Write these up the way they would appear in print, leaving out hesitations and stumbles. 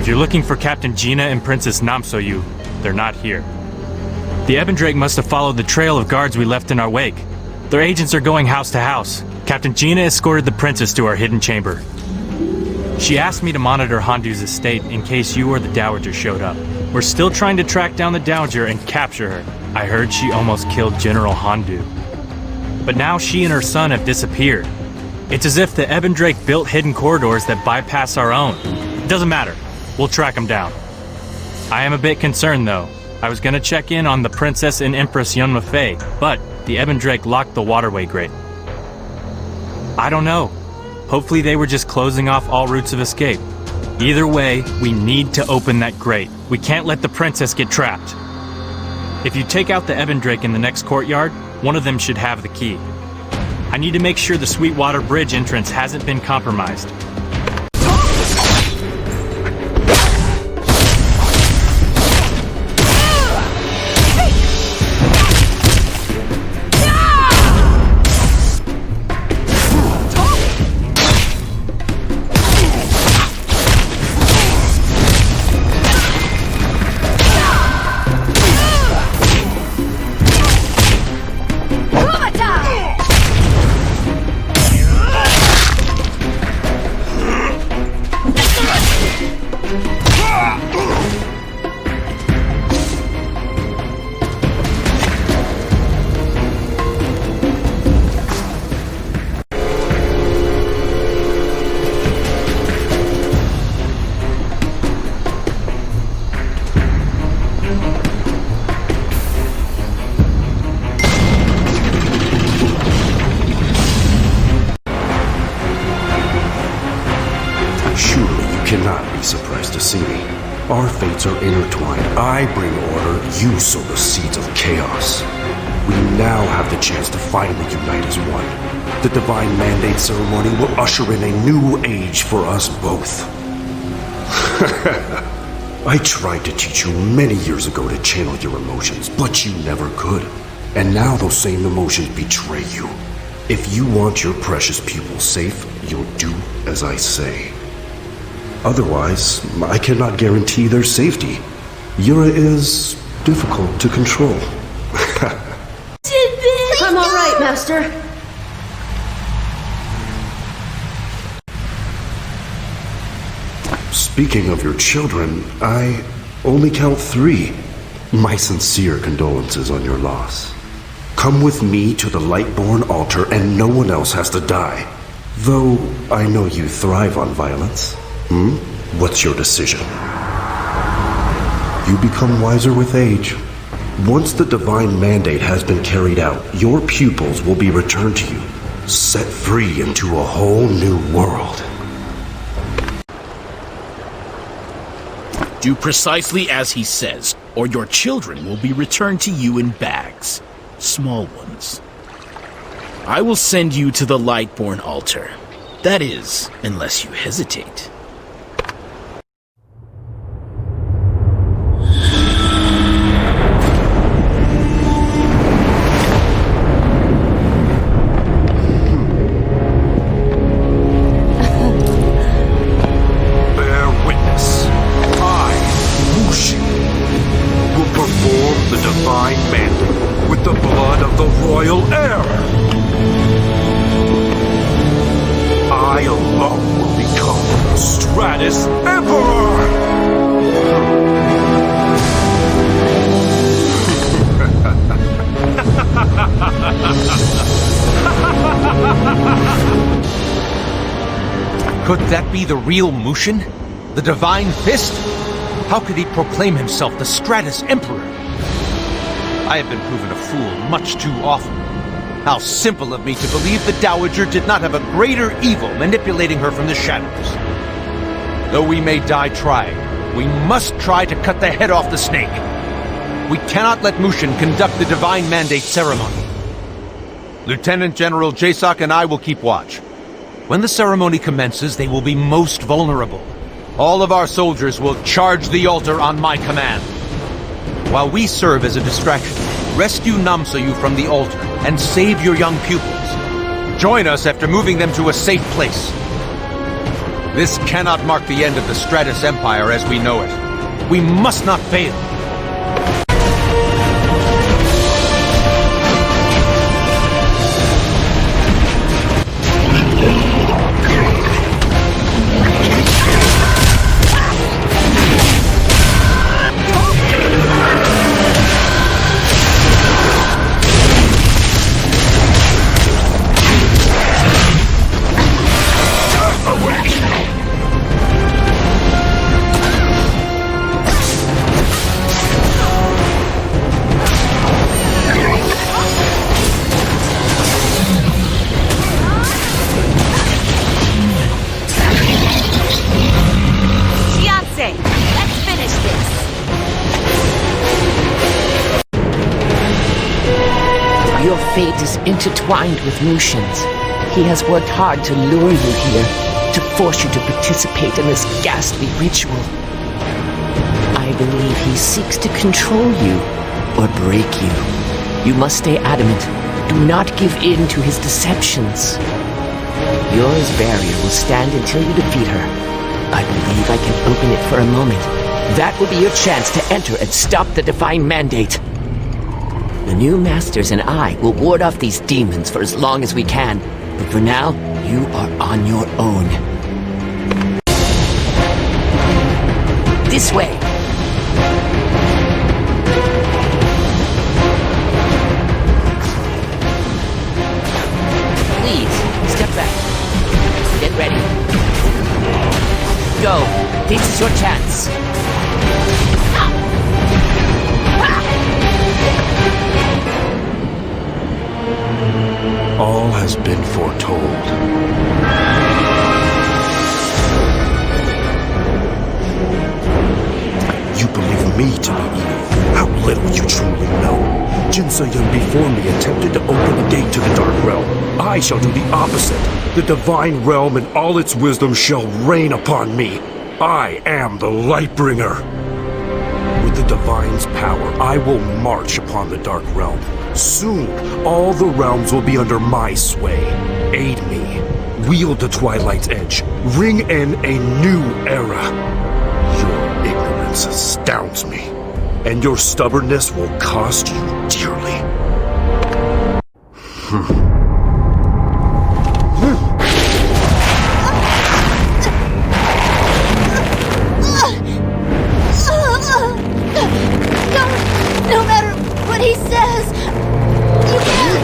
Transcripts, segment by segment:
If you're looking for Captain Gina and Princess Namsoyu, they're not here. The Ebendrake must have followed the trail of guards we left in our wake. Their agents are going house to house. Captain Gina escorted the princess to our hidden chamber. She asked me to monitor Handu's estate in case you or the Dowager showed up. We're still trying to track down the Dowager and capture her. I heard she almost killed General Handu. But now she and her son have disappeared. It's as if the Ebendrake built hidden corridors that bypass our own. It doesn't matter. We'll track them down. I am a bit concerned, though. I was gonna check in on the Princess and Empress Yunma Fei, but the Ebendrake locked the waterway grate. I don't know. Hopefully they were just closing off all routes of escape. Either way, we need to open that grate. We can't let the princess get trapped. If you take out the Ebendrake in the next courtyard, one of them should have the key. I need to make sure the Sweetwater Bridge entrance hasn't been compromised. Our fates are intertwined. I bring order, you sow the seeds of chaos. We now have the chance to finally unite as one. The Divine Mandate ceremony will usher in a new age for us both. I tried to teach you many years ago to channel your emotions, but you never could. And now those same emotions betray you. If you want your precious pupils safe, you'll do as I say. Otherwise, I cannot guarantee their safety. Yura is difficult to control. Jinbin! I'm all right, Master. Speaking of your children, I only count 3. My sincere condolences on your loss. Come with me to the Lightborn altar and no one else has to die. Though I know you thrive on violence. What's your decision? You become wiser with age. Once the Divine Mandate has been carried out, your pupils will be returned to you, set free into a whole new world. Do precisely as he says, or your children will be returned to you in bags. Small ones. I will send you to the Lightborn altar. That is, unless you hesitate. Could that be the real Mushin? The Divine Fist? How could he proclaim himself the Stratus Emperor? I have been proven a fool much too often. How simple of me to believe the Dowager did not have a greater evil manipulating her from the shadows. Though we may die trying, we must try to cut the head off the snake. We cannot let Mushin conduct the Divine Mandate ceremony. Lieutenant General Jasoc and I will keep watch. When the ceremony commences, they will be most vulnerable. All of our soldiers will charge the altar on my command. While we serve as a distraction, rescue Namsoyu from the altar and save your young pupils. Join us after moving them to a safe place. This cannot mark the end of the Stratus Empire as we know it. We must not fail. Your fate is intertwined with Mushin's. He has worked hard to lure you here, to force you to participate in this ghastly ritual. I believe he seeks to control you, or break you. You must stay adamant. Do not give in to his deceptions. Yours barrier will stand until you defeat her. I believe I can open it for a moment. That will be your chance to enter and stop the Divine Mandate. The new masters and I will ward off these demons for as long as we can, but for now, you are on your own. This way! Please, step back. Get ready. Go. This is your chance. All has been foretold. You believe me to be evil. How little you truly know. Jin Se-young before me attempted to open the gate to the Dark Realm. I shall do the opposite. The Divine Realm and all its wisdom shall reign upon me. I am the Lightbringer. With the Divine's power, I will march upon the Dark Realm. Soon, all the realms will be under my sway. Aid me. Wield the Twilight's edge. Ring in a new era. Your ignorance astounds me, and your stubbornness will cost you dearly. No matter what he says, you can't.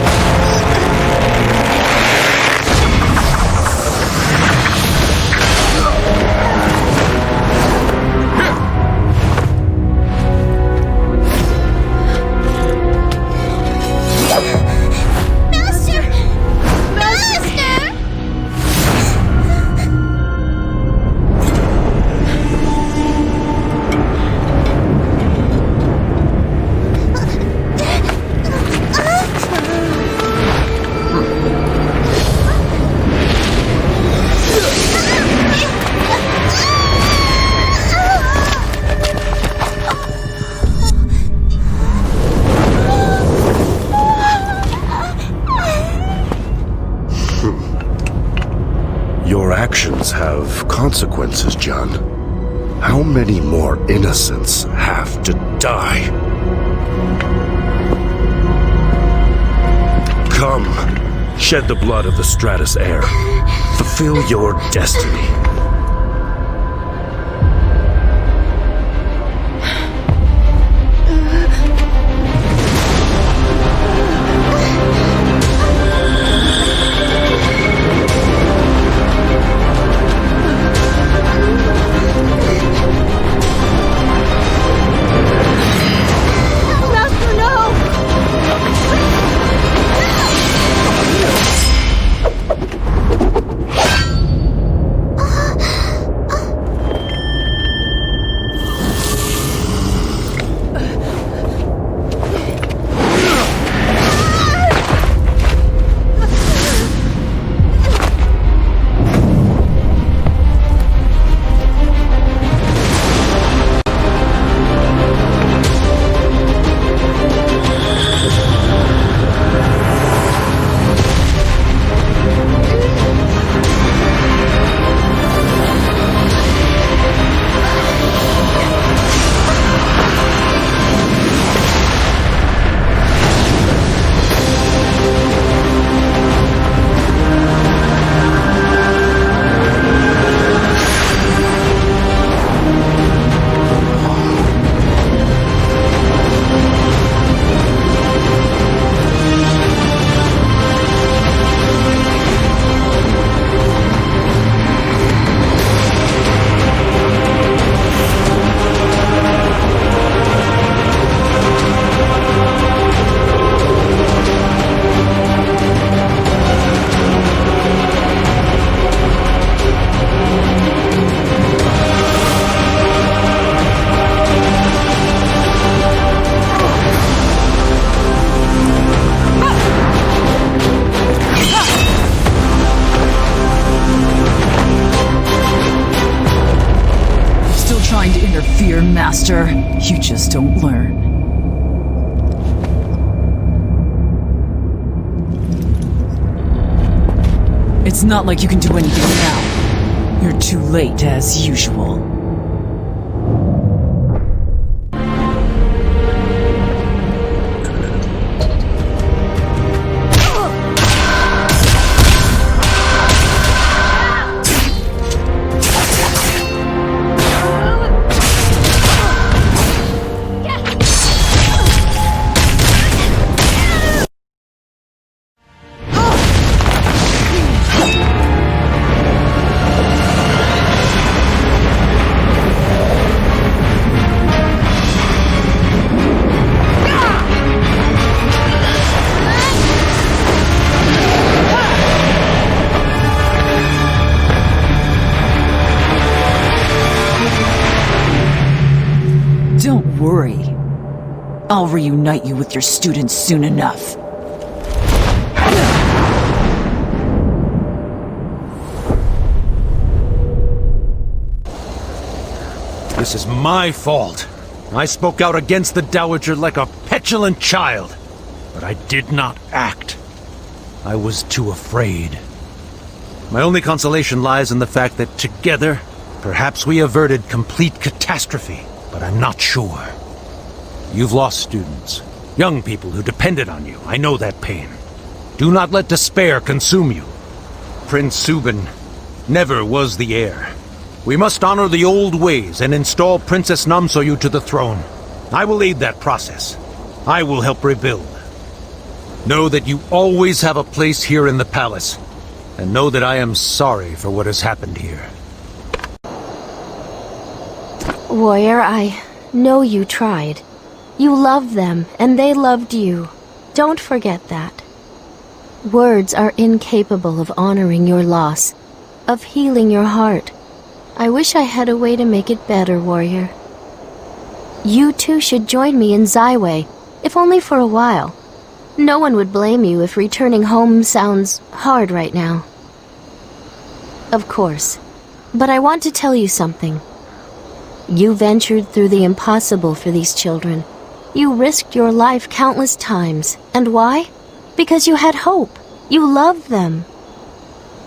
Master! Master! Your actions have consequences, John. How many more innocents have to die? Come, shed the blood of the Stratus heir. Fulfill your destiny. Master, no! better, Master. You just don't learn. It's not like you can do anything now. You're too late, as usual. Don't worry. I'll reunite you with your students soon enough. This is my fault. I spoke out against the Dowager like a petulant child, but I did not act. I was too afraid. My only consolation lies in the fact that together, perhaps we averted complete catastrophe, but I'm not sure. You've lost students, young people who depended on you. I know that pain. Do not let despair consume you. Prince Subin never was the heir. We must honor the old ways and install Princess Namsoyu to the throne. I will aid that process. I will help rebuild. Know that you always have a place here in the palace, and know that I am sorry for what has happened here. Warrior, I know you tried. You loved them, and they loved you. Don't forget that. Words are incapable of honoring your loss, of healing your heart. I wish I had a way to make it better, Warrior. You too should join me in Zyway, if only for a while. No one would blame you if returning home sounds hard right now. Of course. But I want to tell you something. You ventured through the impossible for these children. You risked your life countless times. And why? Because you had hope. You loved them.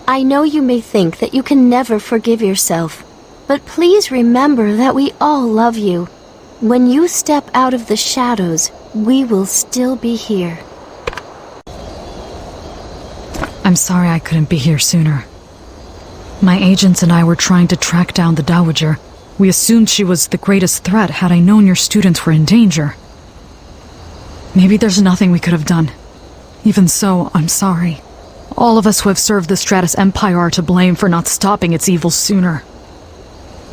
I know you may think that you can never forgive yourself, but please remember that we all love you. When you step out of the shadows, we will still be here. I'm sorry I couldn't be here sooner. My agents and I were trying to track down the Dowager. We assumed she was the greatest threat had I known your students were in danger. Maybe there's nothing we could have done. Even so, I'm sorry. All of us who have served the Stratus Empire are to blame for not stopping its evil sooner.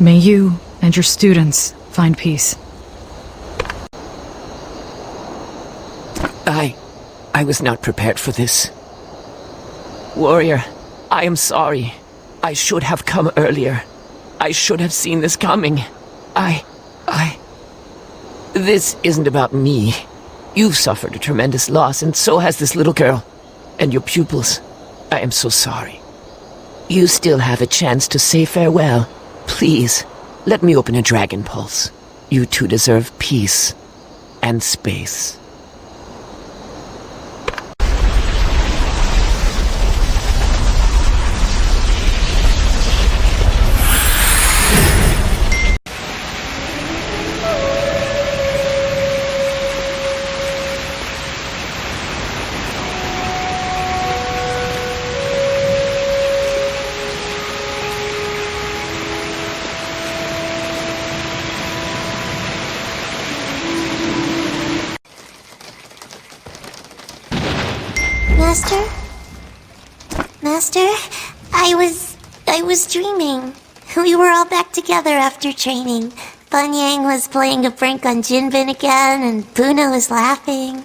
May you and your students find peace. I was not prepared for this. Warrior, I am sorry. I should have come earlier. I should have seen this coming. This isn't about me. You've suffered a tremendous loss, and so has this little girl. And your pupils. I am so sorry. You still have a chance to say farewell. Please, let me open a dragon pulse. You two deserve peace and space. Master, I was dreaming. We were all back together after training. Bunyang was playing a prank on Jinbin again, and Bunah was laughing.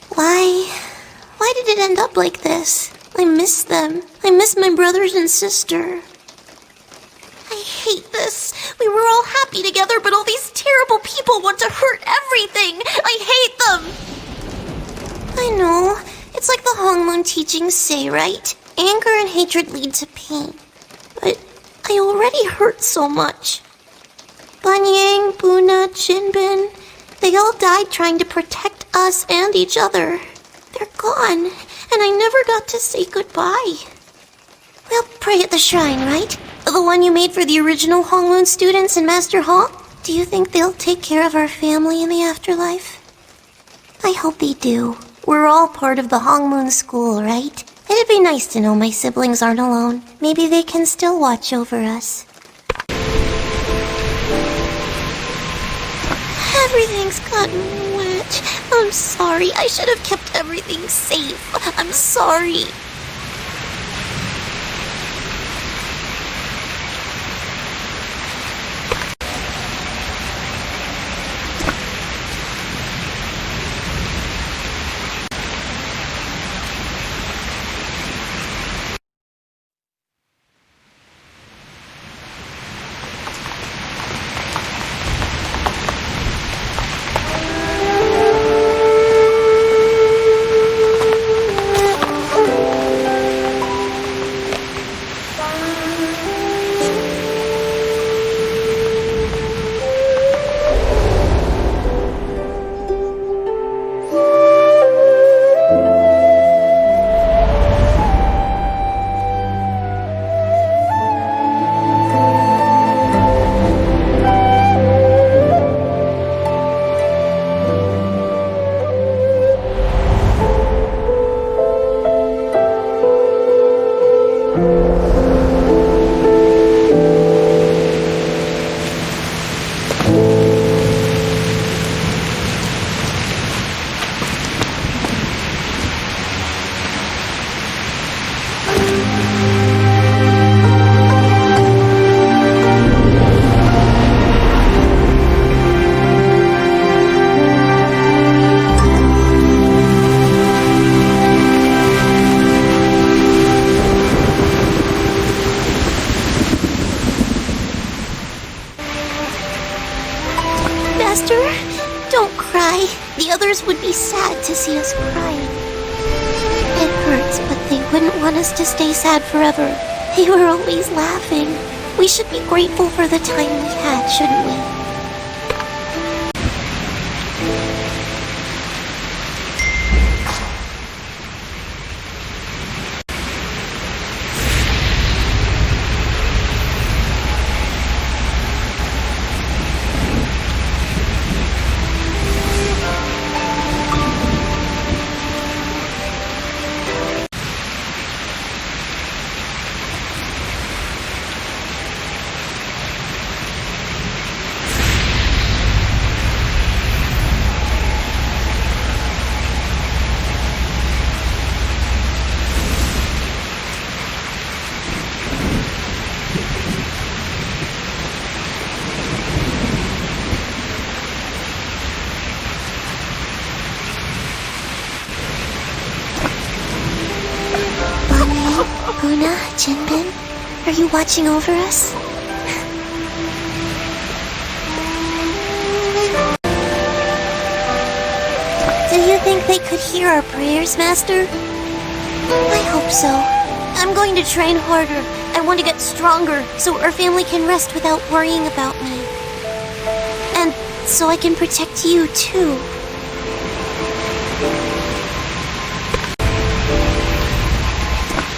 Why did it end up like this? I miss them. I miss my brothers and sister. I hate this. We were all happy together, but all these terrible people want to hurt everything. I hate them. I know. It's like the Hongmoon teachings say, right? Anger and hatred lead to pain. But I already hurt so much. Bunah, Bunah, Jinbin, they all died trying to protect us and each other. They're gone, and I never got to say goodbye. We'll pray at the shrine, right? The one you made for the original Hongmoon students in Master Hall? Do you think they'll take care of our family in the afterlife? I hope they do. We're all part of the Hongmoon school, right? It'd be nice to know my siblings aren't alone. Maybe they can still watch over us. Everything's gotten wet. I'm sorry. I should have kept everything safe. I'm sorry. Would be sad to see us crying. It hurts, but they wouldn't want us to stay sad forever. They were always laughing. We should be grateful for the time we had, shouldn't we? Bunah, Jinbin, are you watching over us? Do you think they could hear our prayers, Master? I hope so. I'm going to train harder. I want to get stronger so our family can rest without worrying about me. And so I can protect you, too.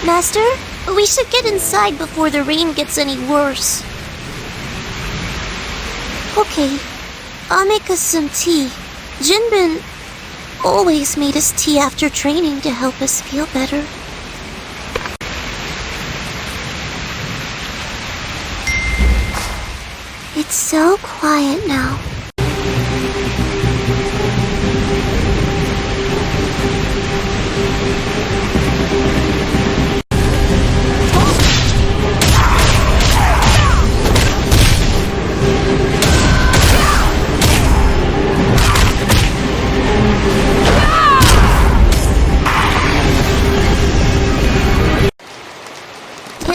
Master, we should get inside before the rain gets any worse. Okay, I'll make us some tea. Jinbin always made us tea after training to help us feel better. It's so quiet now.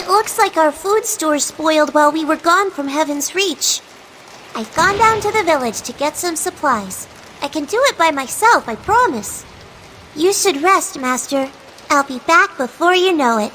Looks like our food store spoiled while we were gone from Heaven's Reach. I've gone down to the village to get some supplies. I can do it by myself, I promise. You should rest, Master. I'll be back before you know it.